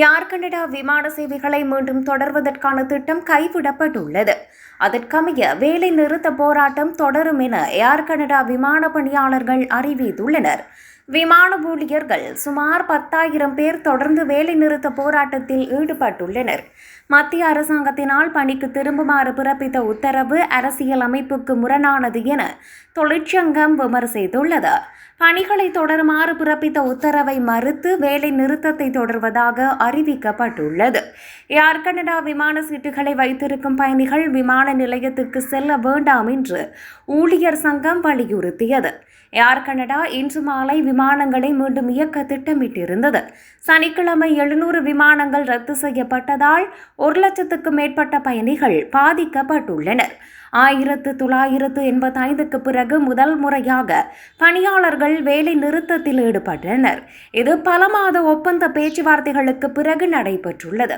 ஏர் Canada விமான சேவைகளை மீண்டும் தொடர்வதற்கான திட்டம் கைவிடப்பட்டுள்ளது. அதற்கமைய வேலை நிறுத்த போராட்டம் தொடரும் என ஏர் கனடா விமான பணியாளர்கள் அறிவித்துள்ளனர். விமான ஊழியர்கள் சுமார் 10,000 பேர் தொடர்ந்து வேலை நிறுத்த போராட்டத்தில் ஈடுபட்டுள்ளனர். மத்திய அரசாங்கத்தினால் பணிக்கு திரும்புமாறு பிறப்பித்த உத்தரவு அரசியல் அமைப்புக்கு முரணானது என தொழிற்சங்கம் விமர்சித்துள்ளது. பணிகளை தொடருமாறு பிறப்பித்த உத்தரவை மறுத்து வேலை நிறுத்தத்தை தொடர்வதாக அறிவிக்கப்பட்டுள்ளது. ஏர் கனடா விமான சீட்டுகளை வைத்திருக்கும் பயணிகள் விமான நிலையத்திற்கு செல்ல வேண்டாம் என்று ஊழியர் சங்கம் வலியுறுத்தியது. ஏர் கனடா இன்று மாலை விமானங்களை மீண்டும் இயக்க திட்டமிட்டிருந்தது. சனிக்கிழமை 700 விமானங்கள் ரத்து செய்யப்பட்டதால் 1,00,000க்கும் மேற்பட்ட பயணிகள் பாதிக்கப்பட்டுள்ளனர். 1985க்கு பிறகு முதல் முறையாக பணியாளர்கள் வேலை நிறுத்தத்தில் ஈடுபட்டனர். இது பல மாத ஒப்பந்த பேச்சுவார்த்தைகளுக்கு பிறகு நடைபெற்றுள்ளது.